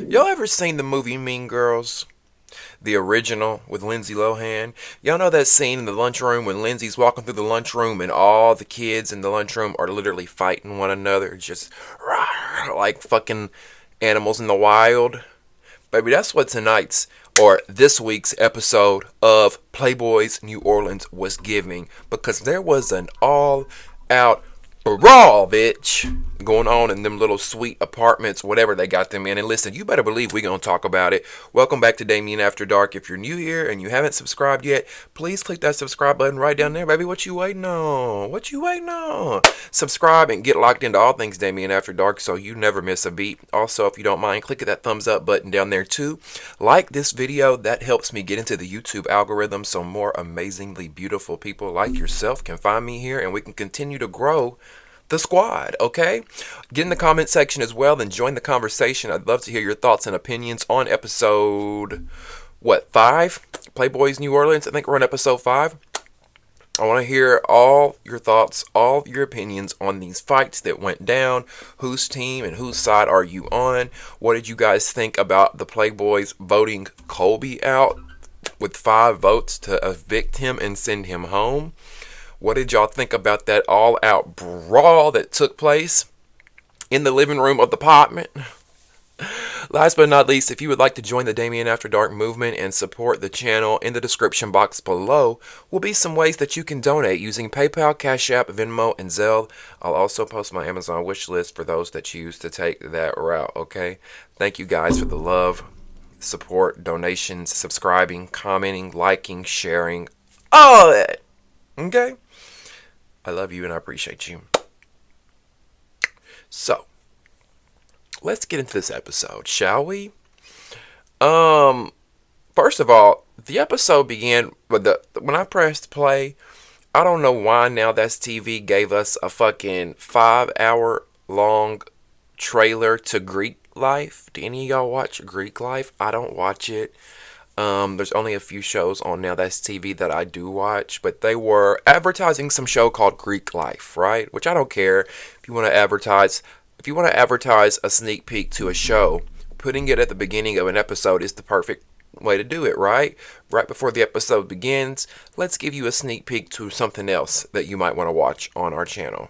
Y'all ever seen the movie Mean Girls? The original with Lindsay Lohan? Y'all know that scene in the lunchroom when Lindsay's walking through the lunchroom and all the kids in the lunchroom are literally fighting one another, just like fucking animals in the wild? Baby, that's what tonight's or this week's episode of Playboys New Orleans was giving, because there was an all out brawl, bitch, going on in them little sweet apartments, whatever they got them in. And listen, you better believe we gonna talk about it. Welcome back to Damien After Dark. If you're new here and you haven't subscribed yet, please click that subscribe button right down there, baby. What you waiting on? What you waiting on? Subscribe and get locked into all things Damien After Dark so you never miss a beat. Also, if you don't mind, click that thumbs up button down there too. Like this video, that helps me get into the YouTube algorithm so more amazingly beautiful people like yourself can find me here and we can continue to grow the squad, okay? Get in the comment section as well, then join the conversation. I'd love to hear your thoughts and opinions on episode, 5? Playboys New Orleans. I think we're on episode 5. I want to hear all your thoughts, all your opinions on these fights that went down. Whose team and whose side are you on? What did you guys think about the Playboys voting Colby out with 5 votes to evict him and send him home? What did y'all think about that all-out brawl that took place in the living room of the apartment? Last but not least, if you would like to join the Damien After Dark movement and support the channel, in the description box below will be some ways that you can donate using PayPal, Cash App, Venmo, and Zelle. I'll also post my Amazon wish list for those that choose to take that route, okay? Thank you guys for the love, support, donations, subscribing, commenting, liking, sharing, all that, okay? I love you and I appreciate you. So, let's get into this episode, shall we? First of all, the episode began with when I pressed play. I don't know why Now That's TV gave us a fucking 5-hour long trailer to Greek Life. Do any of y'all watch Greek Life? I don't watch it. There's only a few shows on Now That's TV that I do watch, but they were advertising some show called Greek Life, right? Which I don't care. If you want to advertise a sneak peek to a show, putting it at the beginning of an episode is the perfect way to do it, right? Right before the episode begins, let's give you a sneak peek to something else that you might want to watch on our channel.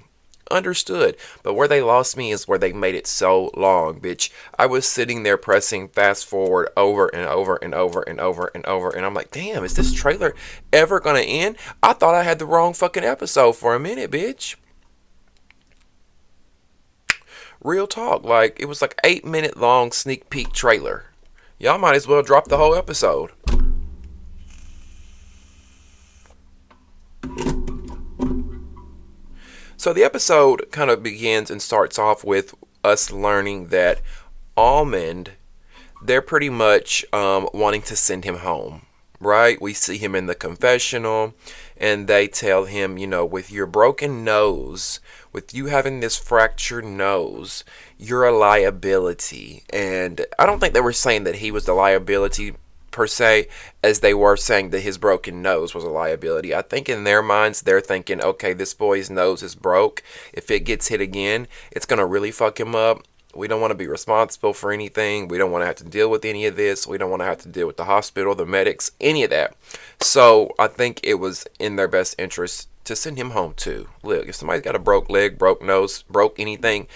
Understood. But where they lost me is where they made it so long, bitch. I was sitting there pressing fast forward over and over and over and over and over, and I'm like, damn, is this trailer ever gonna end? I thought I had the wrong fucking episode for a minute, bitch. Real talk. Like, it was like 8-minute long sneak peek trailer. Y'all might as well drop the whole episode. So the episode kind of begins and starts off with us learning that Almond, they're pretty much wanting to send him home, right? We see him in the confessional and they tell him, you know, with your broken nose, with you having this fractured nose, you're a liability. And I don't think they were saying that he was the liability per se, as they were saying that his broken nose was a liability. I think in their minds they're thinking, okay, this boy's nose is broke. If it gets hit again, it's gonna really fuck him up. We don't want to be responsible for anything. We don't want to have to deal with any of this. We don't want to have to deal with the hospital, the medics, any of that. So I think it was in their best interest to send him home too. Look, if somebody's got a broke leg, broke nose, broke anything,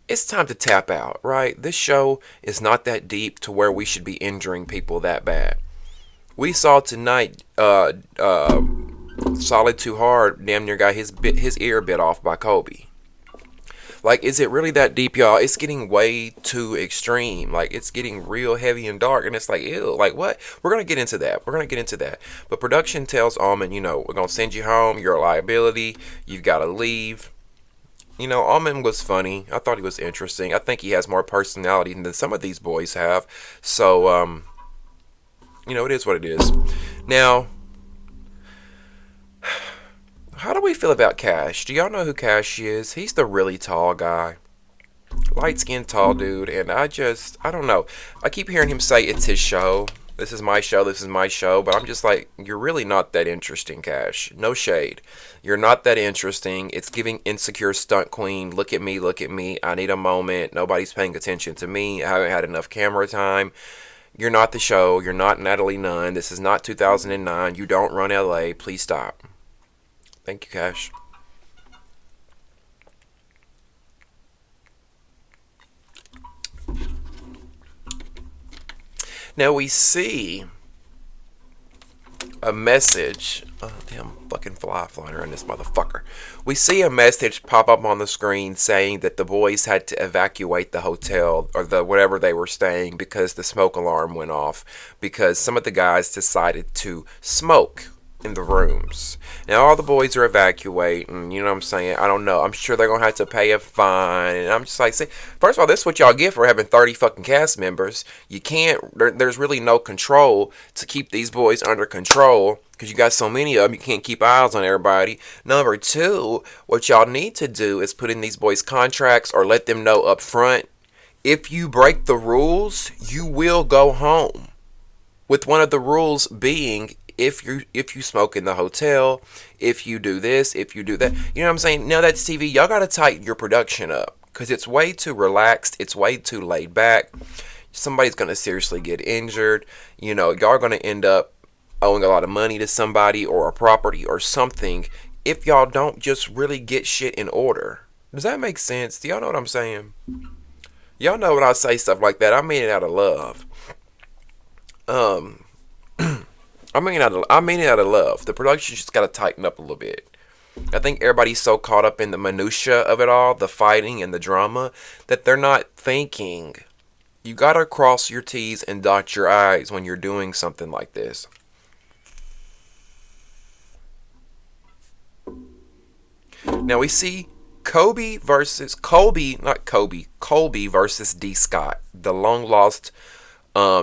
it's time to tap out, right? This show is not that deep to where we should be injuring people that bad. We saw tonight, Solid Too Hard damn near got his ear bit off by Kobe. Like, is it really that deep, y'all? It's getting way too extreme. Like, it's getting real heavy and dark, and it's like, ew, like, what? We're going to get into that. We're going to get into that. But production tells Almond, you know, we're going to send you home. You're a liability. You've got to leave. You know, Almond was funny. I thought he was interesting. I think he has more personality than some of these boys have. So, you know, it is what it is. Now, how do we feel about Cash? Do y'all know who Cash is? He's the really tall guy. Light-skinned, tall dude. And I don't know. I keep hearing him say it's his show. This is my show. This is my show. But I'm just like, you're really not that interesting, Cash. No shade. You're not that interesting. It's giving insecure stunt queen. Look at me. Look at me. I need a moment. Nobody's paying attention to me. I haven't had enough camera time. You're not the show. You're not Natalie Nunn. This is not 2009. You don't run LA. Please stop. Thank you, Cash. Now we see a message. Oh, damn fucking fly flying around this motherfucker. We see a message pop up on the screen saying that the boys had to evacuate the hotel or the whatever they were staying because the smoke alarm went off because some of the guys decided to smoke in the rooms. Now all the boys are evacuating, you know what I'm saying? I don't know. I'm sure they're gonna have to pay a fine. And I'm just like, see, first of all, this is what y'all get for having 30 fucking cast members. You can't, there's really no control to keep these boys under control because you got so many of them, you can't keep eyes on everybody. Number two, what y'all need to do is put in these boys contracts or let them know up front, if you break the rules, you will go home. With one of the rules being, if you smoke in the hotel, if you do this, if you do that, you know what I'm saying? Now that's TV. Y'all gotta tighten your production up because it's way too relaxed. It's way too laid back. Somebody's gonna seriously get injured. You know, y'all are gonna end up owing a lot of money to somebody or a property or something if y'all don't just really get shit in order. Does that make sense? Do y'all know what I'm saying? Y'all know when I say stuff like that, I mean it out of love. Um, I mean it out of love. The production just gotta tighten up a little bit. I think everybody's so caught up in the minutia of it all, the fighting and the drama, that they're not thinking. You gotta cross your T's and dot your I's when you're doing something like this. Now we see Colby versus D. Scott, the long lost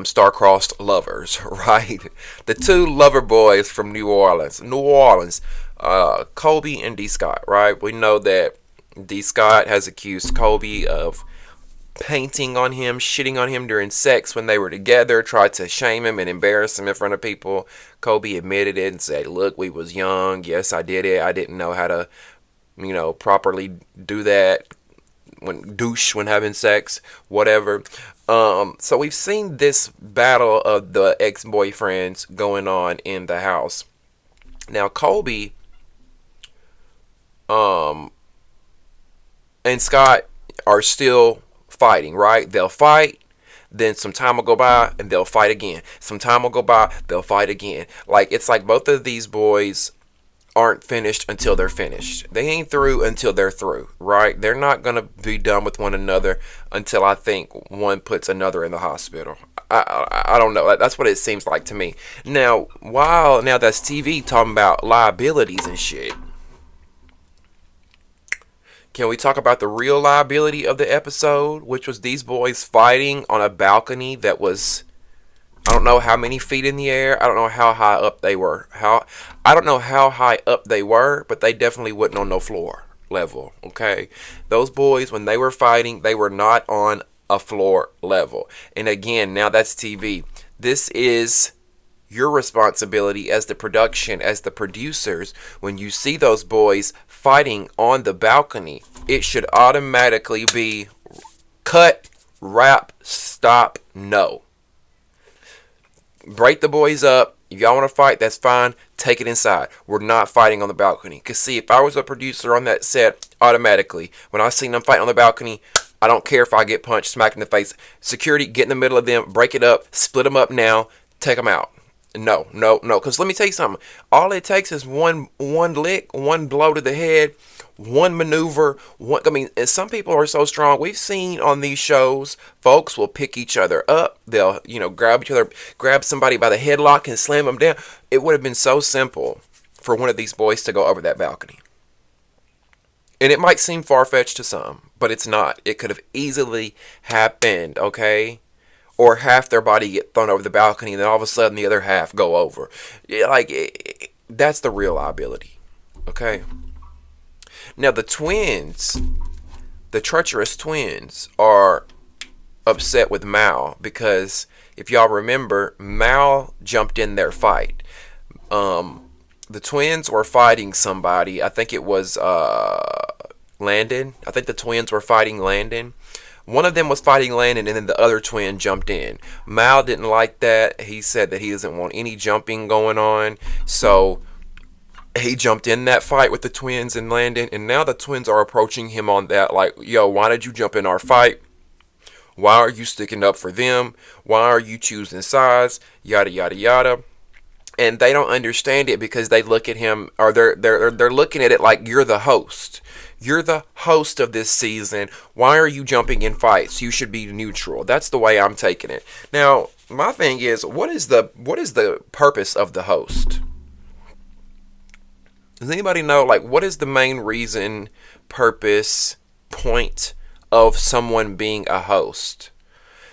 star-crossed lovers, right? The two lover boys from New Orleans. Colby and D. Scott, right? We know that D. Scott has accused Colby of painting on him, shitting on him during sex when they were together, tried to shame him and embarrass him in front of people. Colby admitted it and said, look, we was young. Yes, I did it. I didn't know how to, properly do that when having sex, whatever. So we've seen this battle of the ex-boyfriends going on in the house. Now Colby and Scott are still fighting, right? They'll fight, then some time will go by and they'll fight again. Some time will go by, they'll fight again. Like, it's like both of these boys aren't finished until they're finished. They ain't through until they're through, right? They're not going to be done with one another until I think one puts another in the hospital. I don't know. That's what it seems like to me. Now that's TV talking about liabilities and shit. Can we talk about the real liability of the episode, which was these boys fighting on a balcony that was, I don't know how many feet in the air. I don't know how high up they were. I don't know how high up they were, but they definitely wasn't on no floor level. Okay, those boys, when they were fighting, they were not on a floor level. And again, now that's TV. This is your responsibility as the production, as the producers. When you see those boys fighting on the balcony, it should automatically be cut, wrap, stop, no. Break the boys up. If y'all want to fight, that's fine. Take it inside. We're not fighting on the balcony. Because see, if I was a producer on that set, automatically, when I seen them fight on the balcony, I don't care if I get punched, smacked in the face. Security, get in the middle of them, break it up, split them up now, take them out. No. Because let me tell you something. All it takes is one lick, one blow to the head, one maneuver. And some people are so strong. We've seen on these shows, folks will pick each other up. They'll, grab each other, grab somebody by the headlock and slam them down. It would have been so simple for one of these boys to go over that balcony. And it might seem far-fetched to some, but it's not. It could have easily happened, okay? Or half their body get thrown over the balcony, and then all of a sudden the other half go over. That's the real liability, okay? Now the twins, the treacherous twins, are upset with Mal because if y'all remember, Mal jumped in their fight. The twins were fighting somebody. I think it was Landon. I think the twins were fighting Landon. One of them was fighting Landon, and then the other twin jumped in. Mal didn't like that. He said that he doesn't want any jumping going on. So he jumped in that fight with the twins and Landon, and now the twins are approaching him on that, like, yo, why did you jump in our fight? Why are you sticking up for them? Why are you choosing sides? Yada yada yada. And they don't understand it because they look at him, or they're looking at it like, you're the host. You're the host of this season. Why are you jumping in fights? You should be neutral. That's the way I'm taking it. Now, my thing is, what is the purpose of the host? Does anybody know, like, what is the main reason, purpose, point of someone being a host?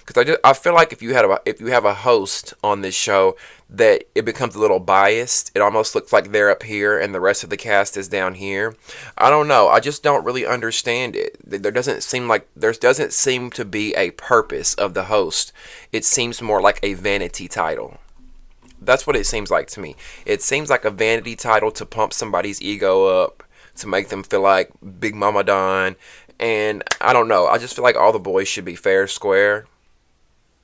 Because I feel like if you have a host on this show, that it becomes a little biased. It almost looks like they're up here and the rest of the cast is down here. I don't know. I just don't really understand it. There doesn't seem to be a purpose of the host. It seems more like a vanity title. That's what it seems like to me. It seems like a vanity title to pump somebody's ego up, to make them feel like Big Mama Don. And I don't know. I just feel like all the boys should be fair, square,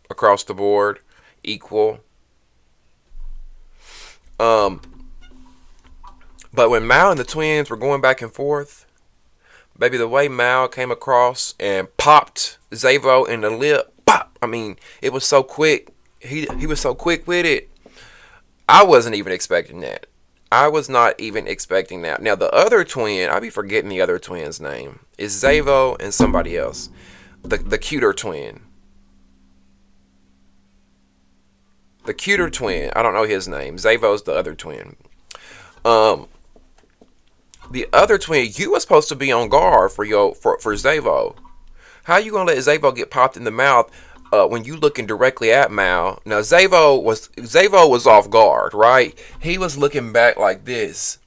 across the board, equal. But when Mal and the twins were going back and forth, baby, the way Mal came across and popped Zavo in the lip, pop! I mean, it was so quick. He was so quick with it. I wasn't even expecting that. I was not even expecting that. Now, the other twin, I be forgetting the other twin's name, is Zavo and somebody else. The cuter twin. The cuter twin. I don't know his name. Zavo's the other twin. The other twin, you were supposed to be on guard for Zavo. How you gonna let Zavo get popped in the mouth when you looking directly at Mal? Now Zavo was off guard, right? He was looking back like this,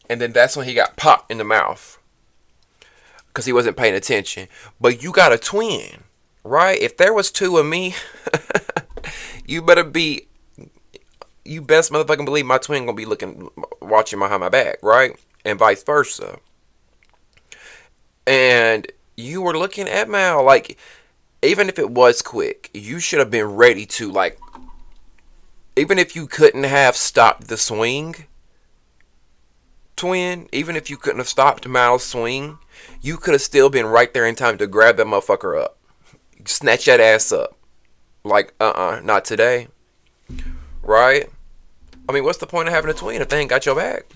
and then that's when he got popped in the mouth because he wasn't paying attention. But you got a twin, right? If there was two of me, you best motherfucking believe my twin gonna be watching behind my back, right? And vice versa. And you were looking at Mal like, even if it was quick, you should have been ready to, like, even if you couldn't have stopped the swing, twin, even if you couldn't have stopped Mal's swing, you could have still been right there in time to grab that motherfucker up. Snatch that ass up. Like, not today. Right? I mean, what's the point of having a twin if they ain't got your back?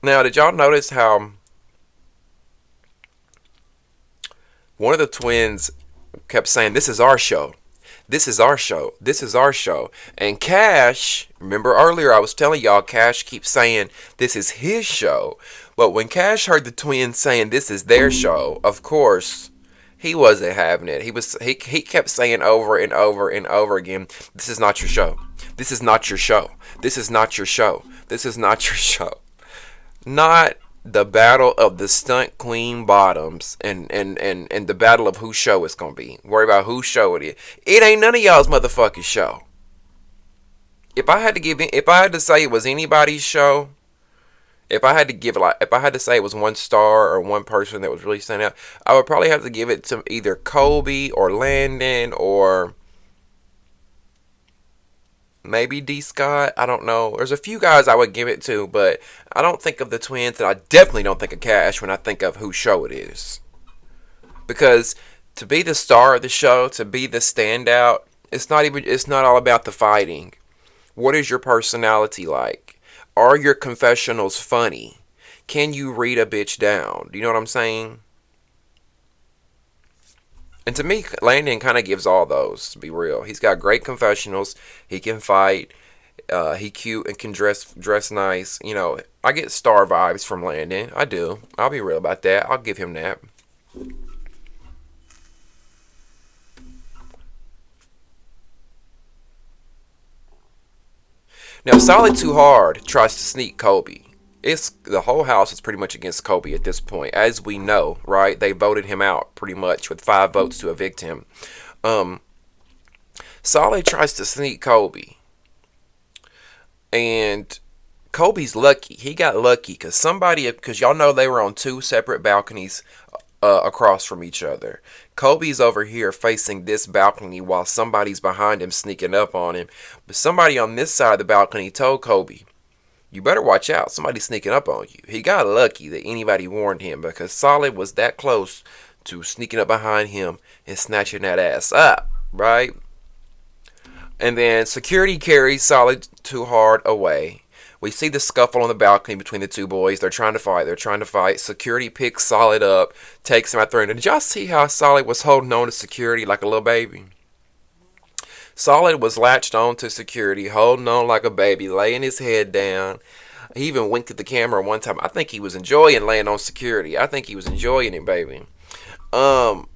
Now, did y'all notice how one of the twins kept saying, "This is our show. This is our show. This is our show." And Cash, remember earlier I was telling y'all, Cash keeps saying this is his show. But when Cash heard the twins saying this is their show, of course, he wasn't having it. He kept saying over and over and over again, "This is not your show. This is not your show. This is not your show. This is not your show." Not the battle of the stunt queen bottoms and the battle of whose show it's gonna be. Worry about whose show it is. It ain't none of y'all's motherfucking show. If I had to say it was anybody's show, if I had to say it was one star or one person that was really standing out, I would probably have to give it to either Kobe or Landon or maybe D. Scott. I don't know. There's a few guys I would give it to, but I don't think of the twins, and I definitely don't think of Cash when I think of whose show it is. Because to be the star of the show, to be the standout, it's not all about the fighting. What is your personality like? Are your confessionals funny? Can you read a bitch down? Do you know what I'm saying? And to me, Landon kind of gives all those, to be real. He's got great confessionals. He can fight. He cute and can dress nice. You know, I get star vibes from Landon. I do. I'll be real about that. I'll give him that. Now, Solid Too Hard tries to sneak Kobe. It's the whole house is pretty much against Kobe at this point, as we know, right? They voted him out pretty much with 5 votes to evict him. Um, Solid tries to sneak Kobe, and Kobe's lucky. He got lucky because y'all know they were on two separate balconies across from each other. Kobe's over here facing this balcony while somebody's behind him sneaking up on him. But somebody on this side of the balcony told Kobe, "You better watch out. Somebody's sneaking up on you." He got lucky that anybody warned him because Solid was that close to sneaking up behind him and snatching that ass up, right? And then security carries Solid Too Hard away. We see the scuffle on the balcony between the two boys. They're trying to fight. They're trying to fight. Security picks Solid up, takes him out there. And did y'all see how Solid was holding on to security like a little baby? Solid was latched on to security, holding on like a baby, laying his head down. He even winked at the camera one time. I think he was enjoying laying on security. I think he was enjoying it, baby. Um,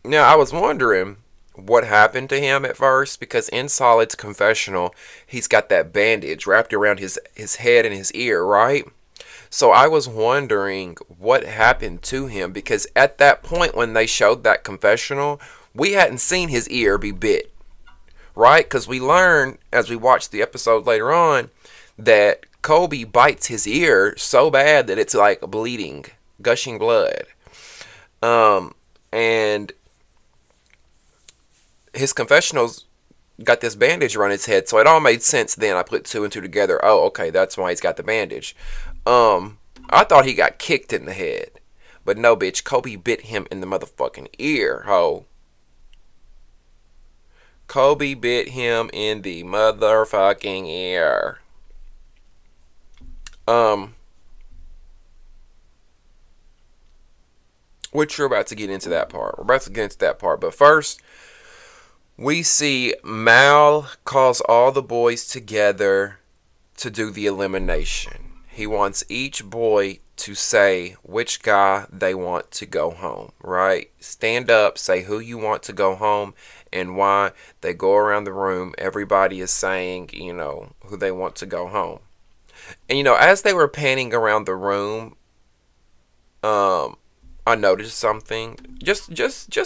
Now I was wondering what happened to him at first because in Solid's confessional, he's got that bandage wrapped around his head and his ear, right? So I was wondering what happened to him because at that point when they showed that confessional, we hadn't seen his ear be bit, right? Because we learned as we watched the episode later on that Kobe bites his ear so bad that it's like bleeding, gushing blood. And his confessionals got this bandage around his head, so it all made sense then. I put two and two together. Oh, okay, that's why he's got the bandage. I thought he got kicked in the head. But no, bitch, Kobe bit him in the motherfucking ear, ho. Kobe bit him in the motherfucking ear. Which we're about to get into that part. We're about to get into that part. But first, we see Mal calls all the boys together to do the elimination. He wants each boy to say which guy they want to go home, right? Stand up, say who you want to go home and why. They go around the room. Everybody is saying, who they want to go home. And, as they were panning around the room, I noticed something. Just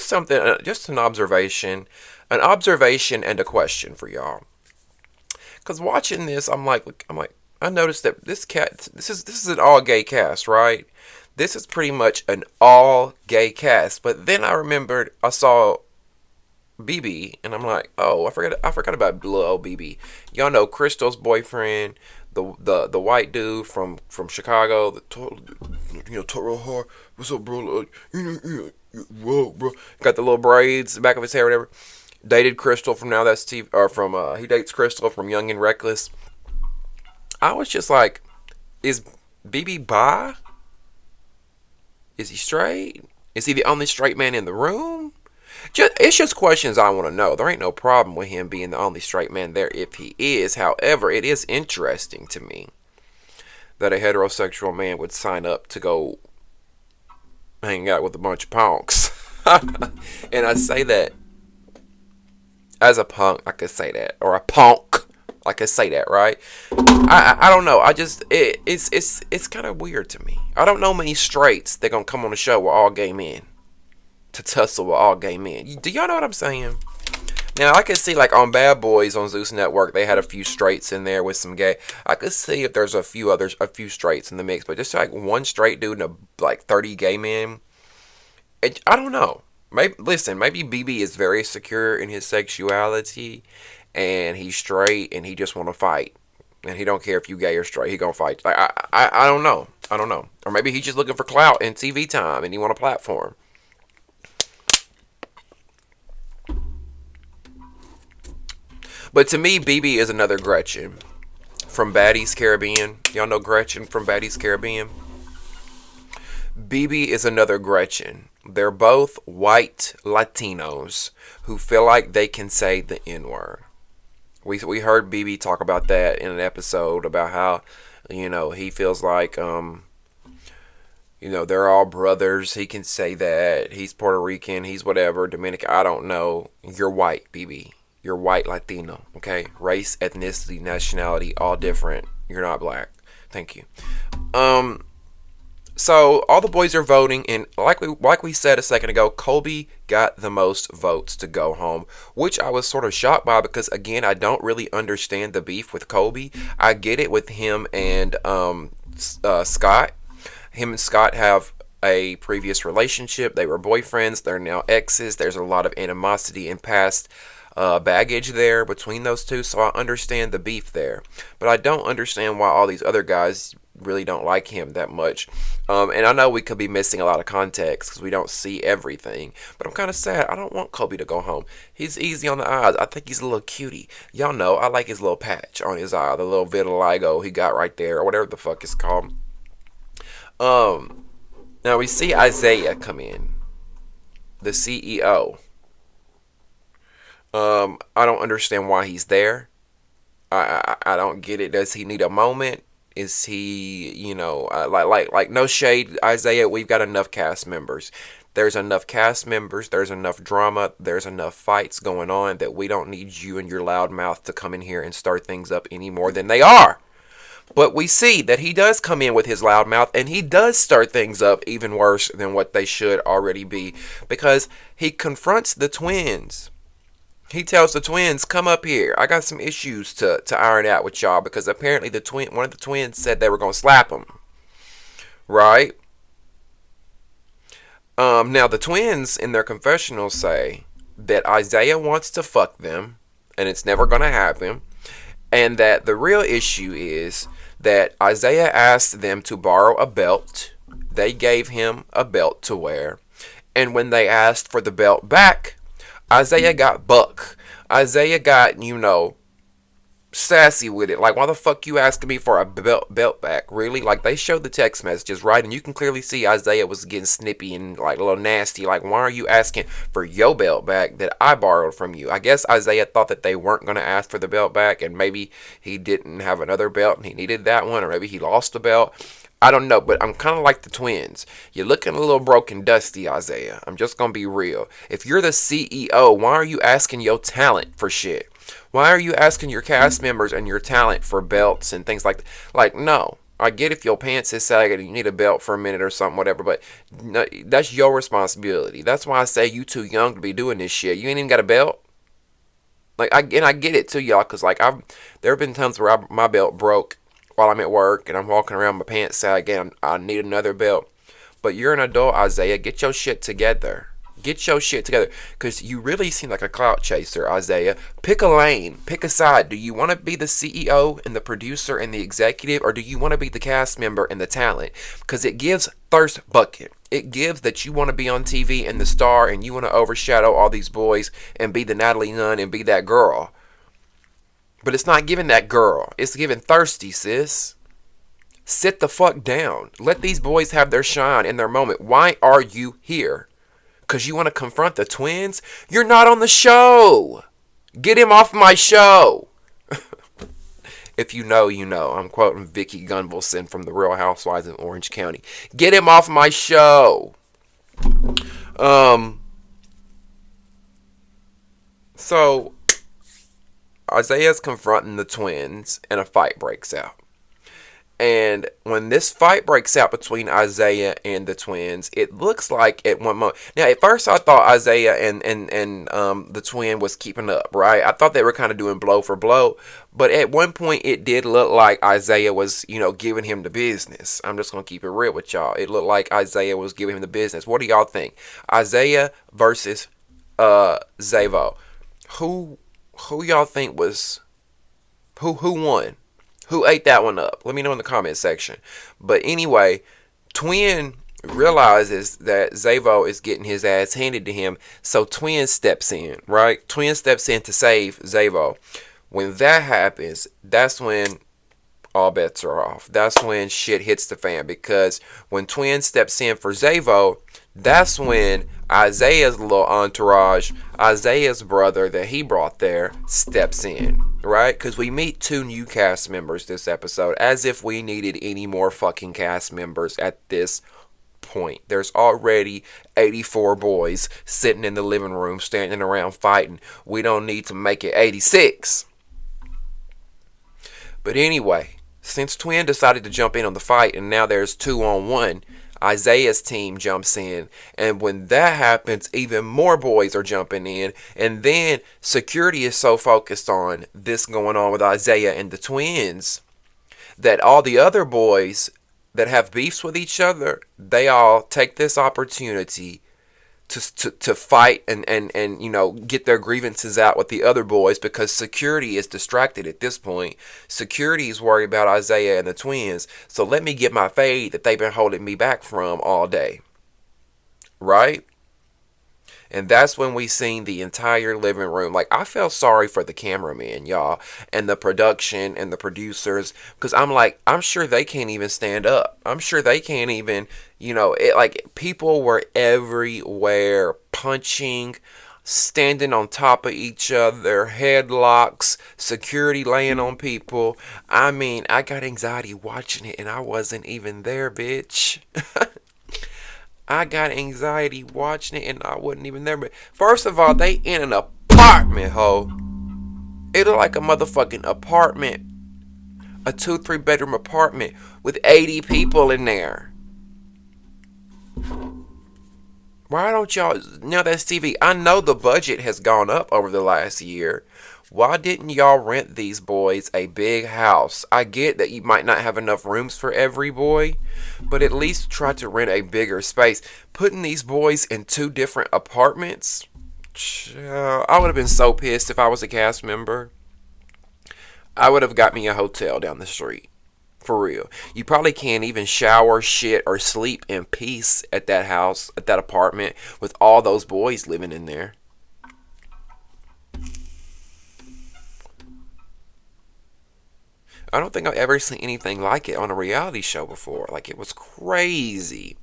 something, just an observation. An observation and a question for y'all. Cause watching this, I'm like, I noticed that this is an all gay cast, right? This is pretty much an all gay cast. But then I remembered I saw BB, and I'm like, oh, I forgot about little old BB. Y'all know Crystal's boyfriend, the white dude from Chicago, the total hard. What's up, bro? Whoa, bro. Got the little braids, the back of his hair, whatever. Dated Crystal from Now That's TV, or from he dates Crystal from Young and Reckless. I was just like, is BB bi? Is he straight? Is he the only straight man in the room? It's just questions I want to know. There ain't no problem with him being the only straight man there if he is. However, it is interesting to me that a heterosexual man would sign up to go hang out with a bunch of punks. And I say that as a punk, I could say that, or a punk, I could say that, right? I don't know. It's kind of weird to me. I don't know many straights that gonna come on the show with all gay men to tussle with all gay men. Do y'all know what I'm saying? Now I could see like on Bad Boys on Zeus Network, they had a few straights in there with some gay. I could see if there's a few straights in the mix, but just like one straight dude and like 30 gay men. I don't know. Maybe BB is very secure in his sexuality, and he's straight, and he just want to fight, and he don't care if you gay or straight. He gonna fight. Like I don't know. Or maybe he's just looking for clout and TV time, and he want a platform. But to me, BB is another Gretchen from Baddies Caribbean. Y'all know Gretchen from Baddies Caribbean? BB is another Gretchen. They're both white Latinos who feel like they can say the N-word. We heard BB talk about that in an episode about how, he feels like, they're all brothers. He can say that. He's Puerto Rican. He's whatever. Dominican. I don't know. You're white, BB. You're white Latino, okay? Race, ethnicity, nationality, all different. You're not black. Thank you. Um, so all the boys are voting, and like we said a second ago, Colby got the most votes to go home, which I was sort of shocked by because again, I don't really understand the beef with Colby. I get it with him and Scott. Him and Scott have a previous relationship. They were boyfriends. They're now exes. There's a lot of animosity and past baggage there between those two, so I understand the beef there. But I don't understand why all these other guys really don't like him that much. And I know we could be missing a lot of context because we don't see everything. But I'm kind of sad. I don't want Kobe to go home. He's easy on the eyes. I think he's a little cutie. Y'all know I like his little patch on his eye, the little vitiligo he got right there, or whatever the fuck it's called. Now we see Isaiah come in, the CEO. I don't understand why he's there. I don't get it. Does he need a moment? Is he, like no shade, Isaiah? We've got enough cast members. There's enough cast members. There's enough drama. There's enough fights going on that we don't need you and your loud mouth to come in here and start things up any more than they are. But we see that he does come in with his loud mouth and he does start things up even worse than what they should already be because he confronts the twins. He tells the twins, come up here. I got some issues to iron out with y'all because apparently one of the twins said they were going to slap him. Right? Now, the twins in their confessional say that Isaiah wants to fuck them and it's never going to happen. And that the real issue is that Isaiah asked them to borrow a belt. They gave him a belt to wear. And when they asked for the belt back, Isaiah got buck. Isaiah got, sassy with it. Like, why the fuck you asking me for a belt back? Really? Like, they showed the text messages, right? And you can clearly see Isaiah was getting snippy and, like, a little nasty. Like, why are you asking for your belt back that I borrowed from you? I guess Isaiah thought that they weren't going to ask for the belt back, and maybe he didn't have another belt and he needed that one, or maybe he lost the belt. I don't know, but I'm kind of like the twins. You're looking a little broken dusty, Isaiah. I'm just going to be real. If you're the CEO, why are you asking your talent for shit? Why are you asking your cast members and your talent for belts and things like that? Like, no. I get if your pants is sagging and you need a belt for a minute or something, whatever, but no, that's your responsibility. That's why I say you too young to be doing this shit. You ain't even got a belt. Like, I get it too, y'all, because, like, there have been times where my belt broke while I'm at work and I'm walking around my pants sagging. I need another belt. But you're an adult, Isaiah. Get your shit together. Get your shit together. Because you really seem like a clout chaser, Isaiah. Pick a lane. Pick a side. Do you want to be the CEO and the producer and the executive? Or do you want to be the cast member and the talent? Because it gives thirst bucket. It gives that you want to be on TV and the star and you want to overshadow all these boys and be the Natalie Nunn and be that girl. But it's not giving that girl. It's giving thirsty, sis. Sit the fuck down. Let these boys have their shine in their moment. Why are you here? Because you want to confront the twins? You're not on the show. Get him off my show. If you know, you know. I'm quoting Vicky Gunvalson from The Real Housewives in Orange County. Get him off my show. So Isaiah's confronting the twins and a fight breaks out. And when this fight breaks out between Isaiah and the twins, it looks like at one moment. Now, at first, I thought Isaiah and the twin was keeping up, right? I thought they were kind of doing blow for blow. But at one point, it did look like Isaiah was, giving him the business. I'm just going to keep it real with y'all. It looked like Isaiah was giving him the business. What do y'all think? Isaiah versus Zavo. Who y'all think was... Who won? Who ate that one up? Let me know in the comment section. But anyway, Twin realizes that Zavo is getting his ass handed to him. So Twin steps in, right? Twin steps in to save Zavo. When that happens, that's when all bets are off. That's when shit hits the fan. Because when Twin steps in for Zavo, that's when Isaiah's little entourage, Isaiah's brother that he brought there, steps in. Right? Because we meet 2 new cast members this episode. As if we needed any more fucking cast members at this point. There's already 84 boys sitting in the living room, standing around fighting. We don't need to make it 86. But anyway, since Twin decided to jump in on the fight and now there's 2-on-1, Isaiah's team jumps in. And when that happens, even more boys are jumping in. And then security is so focused on this going on with Isaiah and the twins that all the other boys that have beefs with each other, they all take this opportunity to fight and get their grievances out with the other boys because security is distracted at this point. Security is worried about Isaiah and the twins. So let me get my fade that they've been holding me back from all day. Right? And that's when we seen the entire living room. Like, I felt sorry for the cameraman, y'all, and the production and the producers, because I'm sure they can't even stand up. I'm sure they can't even, people were everywhere, punching, standing on top of each other, headlocks, security laying on people. I mean, I got anxiety watching it, and I wasn't even there, bitch. I got anxiety watching it and I wasn't even there. But first of all, they in an apartment, ho. It looked like a motherfucking apartment. A 2-3 bedroom apartment with 80 people in there. Why don't y'all, now that's TV. I know the budget has gone up over the last year. Why didn't y'all rent these boys a big house? I get that you might not have enough rooms for every boy, but at least try to rent a bigger space. Putting these boys in 2 different apartments? I would have been so pissed if I was a cast member. I would have got me a hotel down the street. For real. You probably can't even shower, shit, or sleep in peace at that house, at that apartment, with all those boys living in there. I don't think I've ever seen anything like it on a reality show before. Like, it was crazy.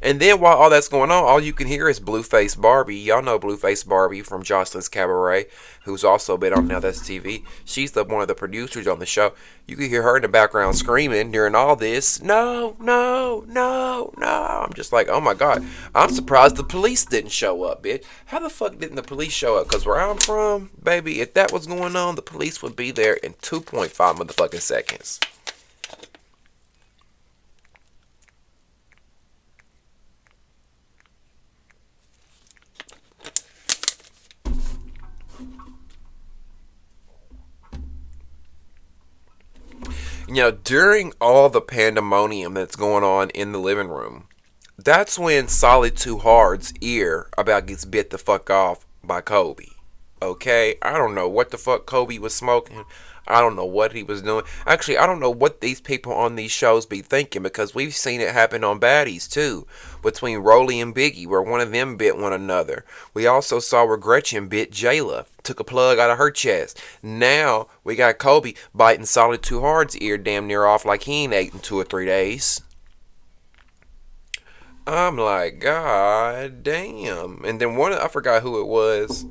And then while all that's going on, all you can hear is Blueface Barbie. Y'all know Blueface Barbie from Jocelyn's Cabaret, who's also been on Now That's TV. She's one of the producers on the show. You can hear her in the background screaming during all this. No, no, no, no. I'm just like, oh my God. I'm surprised the police didn't show up, bitch. How the fuck didn't the police show up? Because where I'm from, baby, if that was going on, the police would be there in 2.5 motherfucking seconds. During all the pandemonium that's going on in the living room, that's when Solid Too Hard's ear about gets bit the fuck off by Kobe. Okay? I don't know what the fuck Kobe was smoking. I don't know what he was doing. Actually, I don't know what these people on these shows be thinking, because we've seen it happen on Baddies too, between Rolly and Biggie, where one of them bit one another. We also saw where Gretchen bit Jayla, took a plug out of her chest. Now we got Kobe biting Solid Too Hard's ear damn near off like he ain't ate in 2 or 3 days. I'm like, God damn. And then I forgot who it was.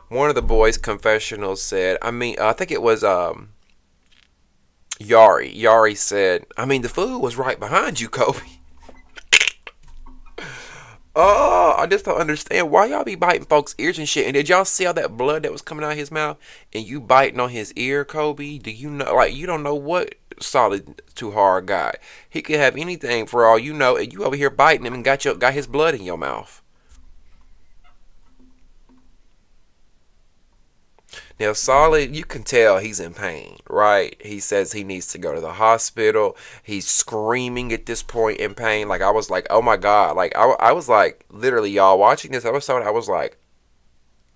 One of the boys' confessionals said, I think it was Yari. Yari said, the food was right behind you, Kobe. Oh, I just don't understand why y'all be biting folks' ears and shit. And did y'all see all that blood that was coming out of his mouth and you biting on his ear, Kobe? Do you know, you don't know what Solid Too Hard got. He could have anything for all you know, and you over here biting him and got his blood in your mouth. Now, Solid, you can tell he's in pain, right? He says he needs to go to the hospital. He's screaming at this point in pain. Like, I was like, oh my God. Like, I was like, literally, y'all, watching this episode, I was like,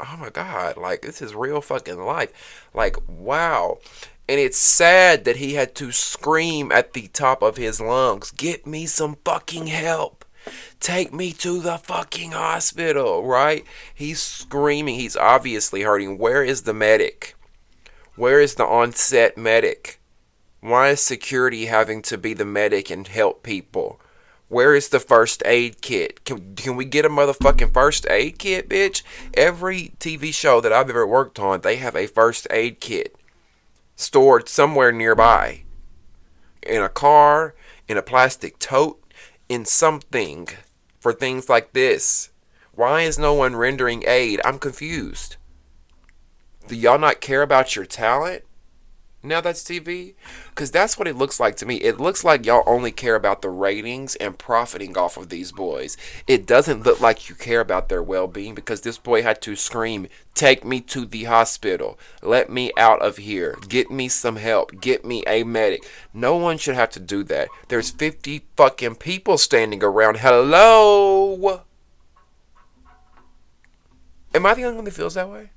oh my God. Like, this is real fucking life. Like, wow. And it's sad that he had to scream at the top of his lungs, get me some fucking help. Take me to the fucking hospital, right? He's screaming. He's obviously hurting. Where is the medic? Where is the on-set medic? Why is security having to be the medic and help people? Where is the first aid kit? Can we get a motherfucking first aid kit, bitch? Every TV show that I've ever worked on, they have a first aid kit stored somewhere nearby. In a car, in a plastic tote, in something for things like this? Why is no one rendering aid? I'm confused. Do y'all not care about your talent? Now that's TV? Because that's what it looks like to me. It looks like y'all only care about the ratings and profiting off of these boys. It doesn't look like you care about their well being because this boy had to scream, "Take me to the hospital. Let me out of here. Get me some help. Get me a medic." No one should have to do that. There's 50 fucking people standing around. Hello? Am I the only one that feels that way?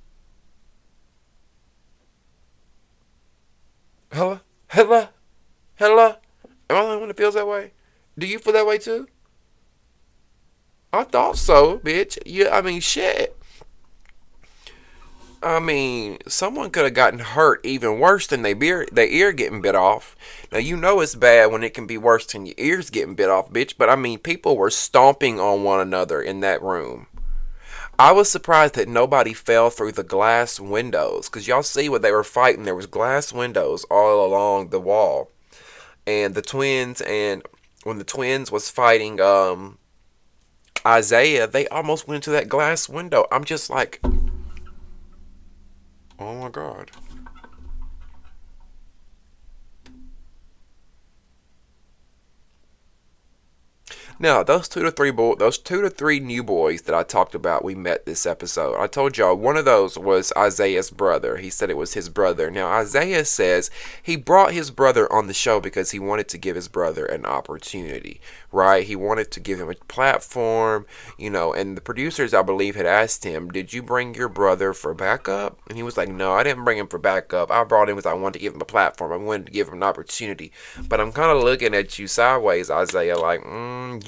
Hello? Hello? Hello? Am I the only one that feels that way? Do you feel that way too? I thought so, bitch. Yeah, I mean, shit. I mean, someone could have gotten hurt even worse than their ear getting bit off. Now, you know it's bad when it can be worse than your ears getting bit off, bitch. But I mean, people were stomping on one another in that room. I was surprised that nobody fell through the glass windows. Because y'all see what they were fighting. There was glass windows all along the wall. And the twins, and when the twins was fighting Isaiah, they almost went into that glass window. I'm just like, oh my god. Now, those 2 to 3 new boys that I talked about, we met this episode. I told y'all one of those was Isaiah's brother. He said it was his brother. Now, Isaiah says he brought his brother on the show because he wanted to give his brother an opportunity, right? He wanted to give him a platform, and the producers, I believe, had asked him, "Did you bring your brother for backup?" And he was like, "No, I didn't bring him for backup. I brought him because I wanted to give him a platform. I wanted to give him an opportunity." But I'm kind of looking at you sideways, Isaiah, like,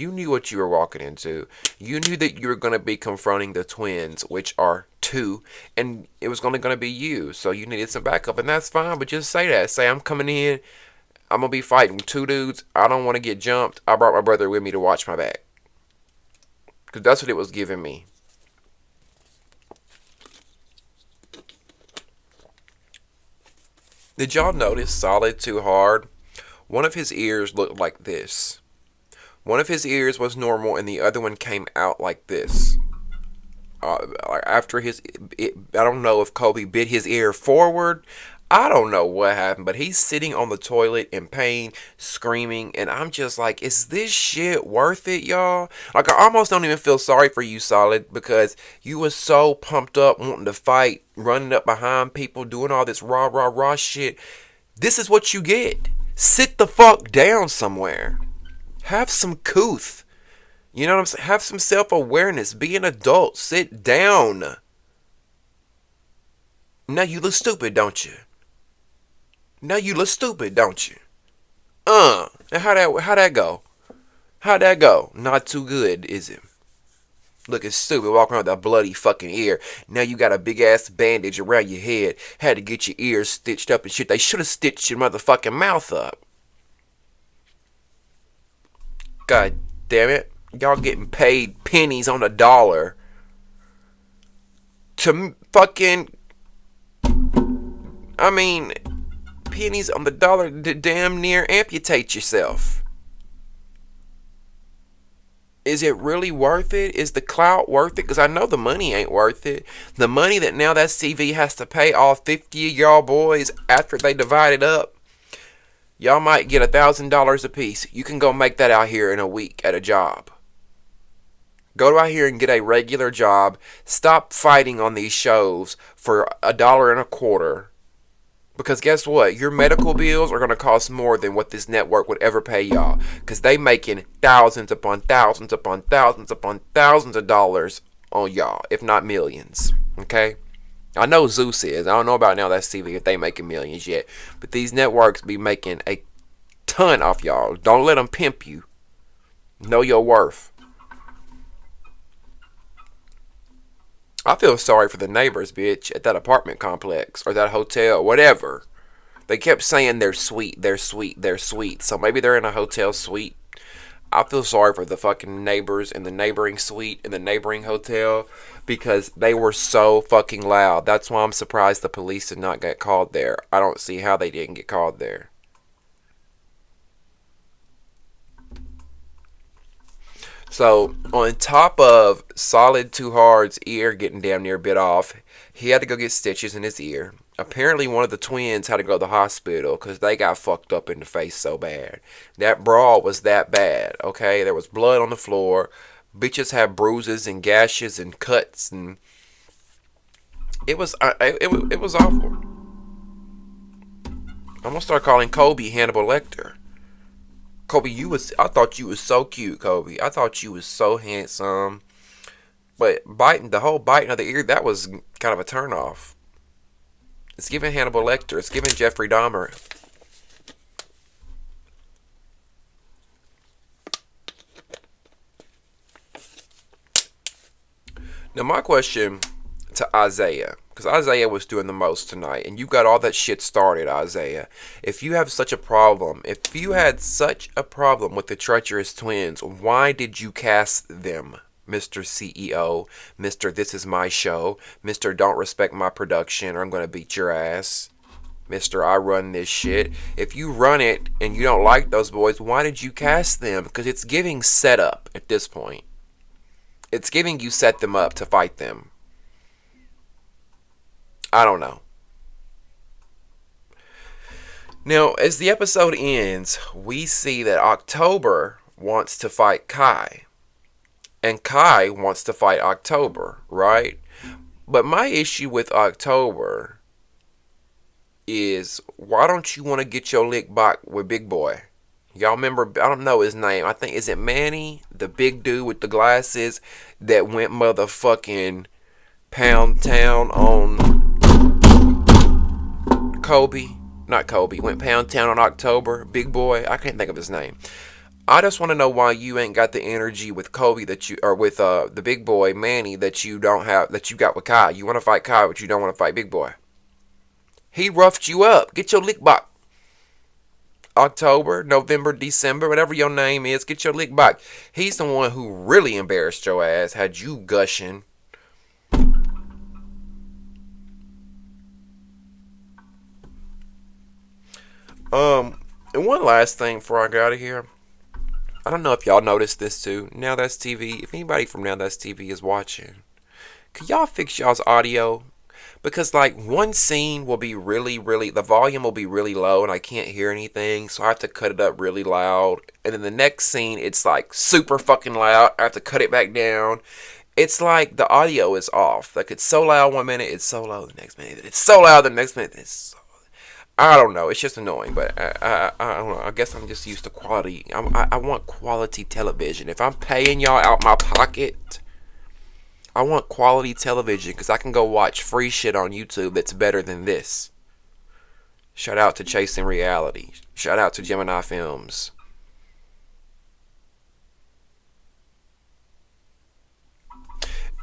you knew what you were walking into. You knew that you were going to be confronting the twins, which are 2, and it was going to be you. So you needed some backup, and that's fine. But just say that. Say, "I'm coming in. I'm going to be fighting 2 dudes. I don't want to get jumped. I brought my brother with me to watch my back." Because that's what it was giving me. Did y'all notice Solid Too Hard? One of his ears looked like this. One of his ears was normal, and the other one came out like this. After I don't know if Kobe bit his ear forward. I don't know what happened, but he's sitting on the toilet in pain, screaming, and I'm just like, is this shit worth it, y'all? Like, I almost don't even feel sorry for you, Solid, because you was so pumped up, wanting to fight, running up behind people, doing all this rah, rah, rah shit. This is what you get. Sit the fuck down somewhere. Have some couth. You know what I'm saying? Have some self-awareness. Be an adult. Sit down. Now you look stupid, don't you? Now you look stupid, don't you? Now how that go? How'd that go? Not too good, is it? Looking stupid, walking around with a bloody fucking ear. Now you got a big ass bandage around your head. Had to get your ears stitched up and shit. They should have stitched your motherfucking mouth up. God damn it. Y'all getting paid pennies on a dollar to fucking, I mean, pennies on the dollar to damn near amputate yourself. Is it really worth it? Is the clout worth it? Because I know the money ain't worth it. The money that now that CV has to pay all 50 of y'all boys after they divide it up. Y'all might get $1,000 a piece. You can go make that out here in a week at a job. Go out here and get a regular job. Stop fighting on these shows for $1.25. Because guess what? Your medical bills are going to cost more than what this network would ever pay y'all. Because they making thousands upon thousands upon thousands upon thousands of dollars on y'all. If not millions. Okay? I know Zeus is. I don't know about now that TV if they making millions yet. But these networks be making a ton off y'all. Don't let them pimp you. Know your worth. I feel sorry for the neighbors, bitch, at that apartment complex or that hotel, whatever. They kept saying they're sweet, they're sweet, they're sweet. So maybe they're in a hotel suite. I feel sorry for the fucking neighbors in the neighboring suite in the neighboring hotel because they were so fucking loud. That's why I'm surprised the police did not get called there. I don't see how they didn't get called there. So, on top of Solid Too Hard's ear getting damn near bit off, he had to go get stitches in his ear. Apparently, one of the twins had to go to the hospital because they got fucked up in the face so bad. That brawl was that bad, okay? There was blood on the floor. Bitches had bruises and gashes and cuts, and it was awful. I'm gonna start calling Kobe Hannibal Lecter. Kobe, I thought you was so cute, Kobe. I thought you was so handsome. But the whole biting of the ear, that was kind of a turnoff. It's giving Hannibal Lecter. It's giving Jeffrey Dahmer. Now, my question to Isaiah, because Isaiah was doing the most tonight, and you got all that shit started, Isaiah. If you have such a problem, if you had such a problem with the treacherous twins, why did you cast them? Mr. CEO, Mr. This is my show, Mr. Don't respect my production or I'm going to beat your ass, Mr. I run this shit. If you run it and you don't like those boys, why did you cast them? Because it's giving setup at this point. It's giving you set them up to fight them. I don't know. Now, as the episode ends, we see that October wants to fight Kai. And Kai wants to fight October, right? But my issue with October is, why don't you want to get your lick back with Big Boy? Y'all remember, I don't know his name. I think, is it Manny? The big dude with the glasses that went motherfucking pound town on Kobe. Not Kobe. Went pound town on October. Big Boy. I can't think of his name. I just want to know why you ain't got the energy with Kobe that you, or with the big boy Manny that you don't have, that you got with Kai. You want to fight Kai, but you don't want to fight Big Boy. He roughed you up. Get your lick back. October, November, December, whatever your name is, get your lick back. He's the one who really embarrassed your ass, had you gushing. And one last thing before I get out of here. I don't know if y'all noticed this too. Now That's TV. If anybody from Now That's TV is watching, could y'all fix y'all's audio? Because like one scene will be the volume will be really low and I can't hear anything, so I have to cut it up really loud. And then the next scene, it's like super fucking loud. I have to cut it back down. It's like the audio is off. Like it's so loud one minute, it's so low the next minute. It's so loud the next minute. I don't know. It's just annoying, but I don't know. I guess I'm just used to quality. I want quality television. If I'm paying y'all out my pocket, I want quality television because I can go watch free shit on YouTube that's better than this. Shout out to Chasing Reality. Shout out to Gemini Films.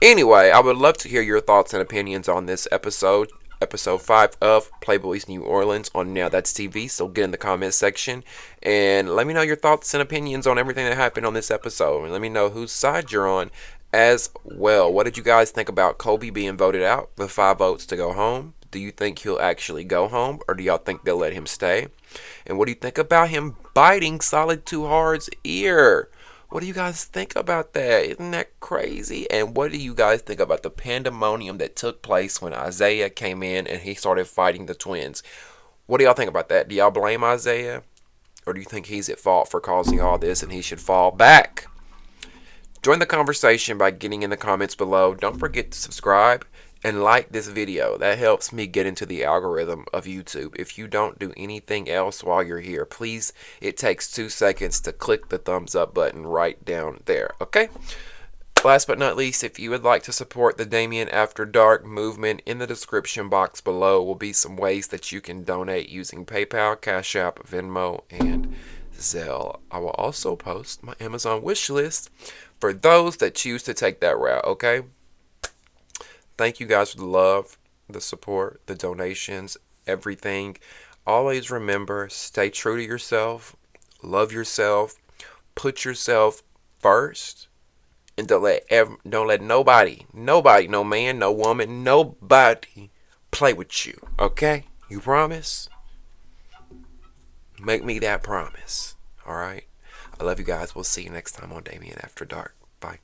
Anyway, I would love to hear your thoughts and opinions on this episode. Episode 5 of Playboys New Orleans on Now That's TV. So get in the comments section and let me know your thoughts and opinions on everything that happened on this episode. And let me know whose side you're on as well. What did you guys think about Kobe being voted out with 5 votes to go home? Do you think he'll actually go home, or do y'all think they'll let him stay? And what do you think about him biting Solid Too Hard's ear? What do you guys think about that? Isn't that crazy? And what do you guys think about the pandemonium that took place when Isaiah came in and he started fighting the twins? What do y'all think about that? Do y'all blame Isaiah? Or do you think he's at fault for causing all this and he should fall back? Join the conversation by getting in the comments below. Don't forget to subscribe and like this video. That helps me get into the algorithm of YouTube. If you don't do anything else while you're here, please, it takes 2 seconds to click the thumbs up button right down there, okay? Last but not least, if you would like to support the Damien After Dark movement, in the description box below will be some ways that you can donate using PayPal, Cash App, Venmo, and Zelle. I will also post my Amazon wish list for those that choose to take that route, okay? Thank you guys for the love, the support, the donations, everything. Always remember, stay true to yourself, love yourself, put yourself first, and don't let nobody, no man, no woman, nobody play with you, okay? You promise? Make me that promise, all right? I love you guys. We'll see you next time on Damien After Dark. Bye.